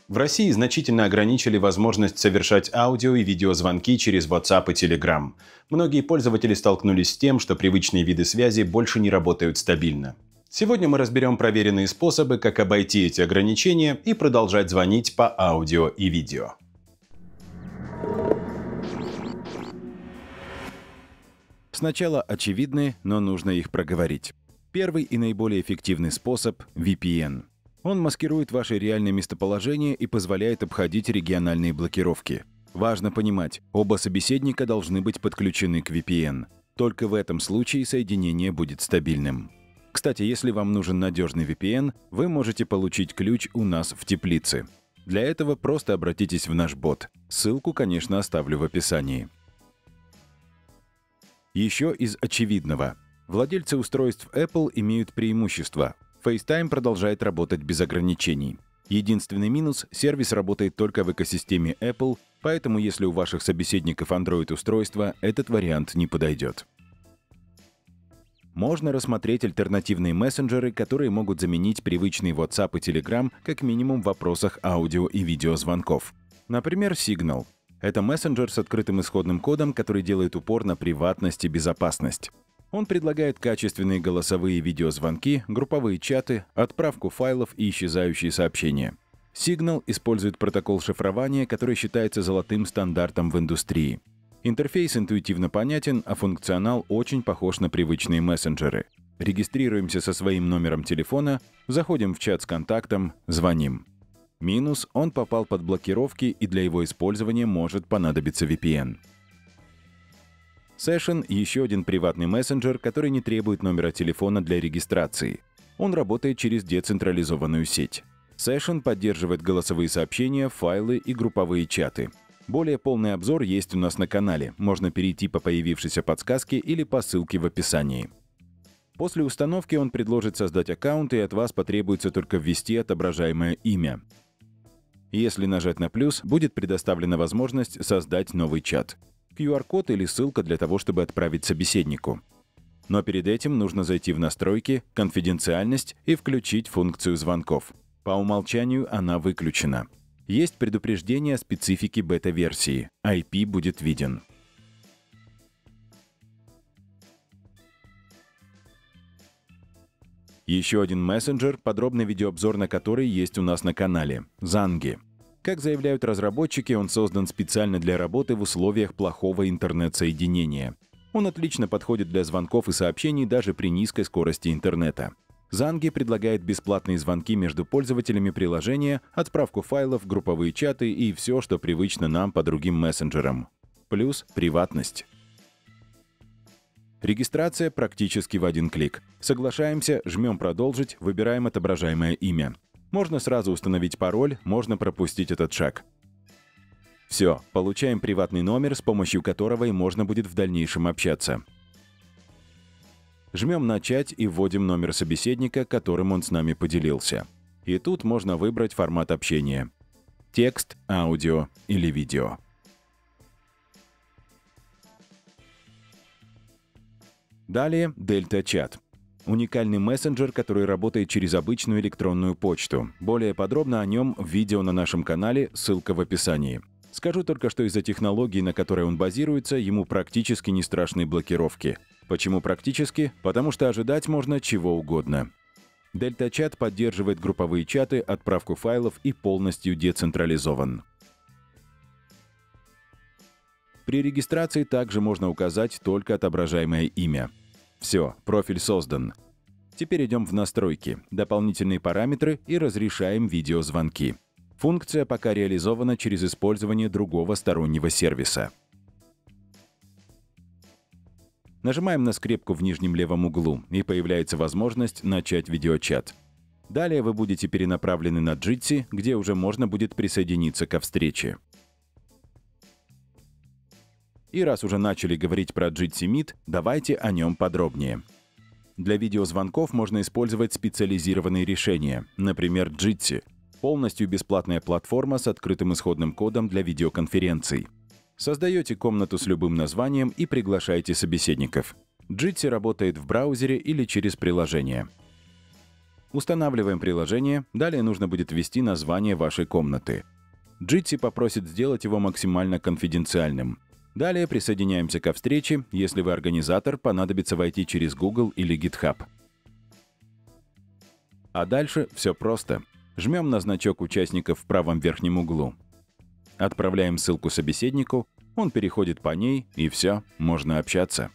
В России значительно ограничили возможность совершать аудио и видеозвонки через WhatsApp и Telegram. Многие пользователи столкнулись с тем, что привычные виды связи больше не работают стабильно. Сегодня мы разберем проверенные способы, как обойти эти ограничения и продолжать звонить по аудио и видео. Сначала очевидные, но нужно их проговорить. Первый и наиболее эффективный способ — VPN. Он маскирует ваше реальное местоположение и позволяет обходить региональные блокировки. Важно понимать, оба собеседника должны быть подключены к VPN. Только в этом случае соединение будет стабильным. Кстати, если вам нужен надежный VPN, вы можете получить ключ у нас в теплице. Для этого просто обратитесь в наш бот. Ссылку, конечно, оставлю в описании. Еще из очевидного. Владельцы устройств Apple имеют преимущество. FaceTime продолжает работать без ограничений. Единственный минус — сервис работает только в экосистеме Apple, поэтому если у ваших собеседников Android-устройство, этот вариант не подойдет. Можно рассмотреть альтернативные мессенджеры, которые могут заменить привычный WhatsApp и Telegram как минимум в вопросах аудио и видеозвонков. Например, Signal. Это мессенджер с открытым исходным кодом, который делает упор на приватность и безопасность. Он предлагает качественные голосовые и видеозвонки, групповые чаты, отправку файлов и исчезающие сообщения. Signal использует протокол шифрования, который считается золотым стандартом в индустрии. Интерфейс интуитивно понятен, а функционал очень похож на привычные мессенджеры. Регистрируемся со своим номером телефона, заходим в чат с контактом, звоним. Минус — он попал под блокировки, и для его использования может понадобиться VPN. Session — еще один приватный мессенджер, который не требует номера телефона для регистрации. Он работает через децентрализованную сеть. Session поддерживает голосовые сообщения, файлы и групповые чаты. Более полный обзор есть у нас на канале. Можно перейти по появившейся подсказке или по ссылке в описании. После установки он предложит создать аккаунт, и от вас потребуется только ввести отображаемое имя. Если нажать на плюс, будет предоставлена возможность создать новый чат. QR-код или ссылка для того, чтобы отправить собеседнику. Но перед этим нужно зайти в настройки, конфиденциальность и включить функцию звонков. По умолчанию она выключена. Есть предупреждение о специфике бета-версии. IP будет виден. Еще один мессенджер, подробный видеообзор на который есть у нас на канале — Zangi. Как заявляют разработчики, он создан специально для работы в условиях плохого интернет-соединения. Он отлично подходит для звонков и сообщений даже при низкой скорости интернета. Zangi предлагает бесплатные звонки между пользователями приложения, отправку файлов, групповые чаты и все, что привычно нам по другим мессенджерам. Плюс приватность. Регистрация практически в один клик. Соглашаемся, жмем «Продолжить», выбираем отображаемое имя. Можно сразу установить пароль, можно пропустить этот шаг. Все, получаем приватный номер, с помощью которого и можно будет в дальнейшем общаться. Жмем «Начать» и вводим номер собеседника, которым он с нами поделился. И тут можно выбрать формат общения — текст, аудио или видео. Далее Delta Chat. Уникальный мессенджер, который работает через обычную электронную почту. Более подробно о нем в видео на нашем канале, ссылка в описании. Скажу только, что из-за технологии, на которой он базируется, ему практически не страшны блокировки. Почему практически? Потому что ожидать можно чего угодно. Delta Chat поддерживает групповые чаты, отправку файлов и полностью децентрализован. При регистрации также можно указать только отображаемое имя. Все, профиль создан. Теперь идем в настройки, дополнительные параметры и разрешаем видеозвонки. Функция пока реализована через использование другого стороннего сервиса. Нажимаем на скрепку в нижнем левом углу, и появляется возможность начать видеочат. Далее вы будете перенаправлены на Jitsi, где уже можно будет присоединиться ко встрече. И раз уже начали говорить про Jitsi Meet, давайте о нем подробнее. Для видеозвонков можно использовать специализированные решения, например, Jitsi — полностью бесплатная платформа с открытым исходным кодом для видеоконференций. Создаете комнату с любым названием и приглашаете собеседников. Jitsi работает в браузере или через приложение. Устанавливаем приложение, далее нужно будет ввести название вашей комнаты. Jitsi попросит сделать его максимально конфиденциальным. Далее присоединяемся ко встрече, если вы организатор, понадобится войти через Google или GitHub. А дальше все просто. Жмем на значок участников в правом верхнем углу. Отправляем ссылку собеседнику, он переходит по ней, и все, можно общаться.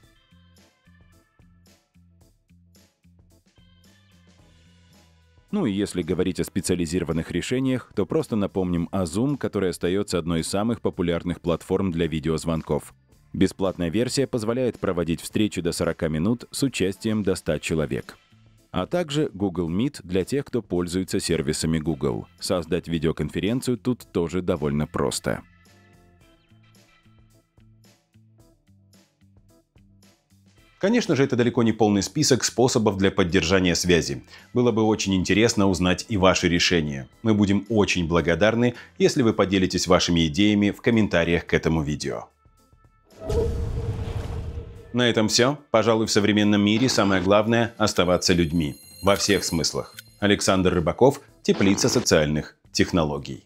Ну и если говорить о специализированных решениях, то просто напомним о Zoom, который остается одной из самых популярных платформ для видеозвонков. Бесплатная версия позволяет проводить встречи до 40 минут с участием до 100 человек. А также Google Meet для тех, кто пользуется сервисами Google. Создать видеоконференцию тут тоже довольно просто. Конечно же, это далеко не полный список способов для поддержания связи. Было бы очень интересно узнать и ваши решения. Мы будем очень благодарны, если вы поделитесь вашими идеями в комментариях к этому видео. На этом все. Пожалуй, в современном мире самое главное – оставаться людьми. Во всех смыслах. Александр Рыбаков, Теплица социальных технологий.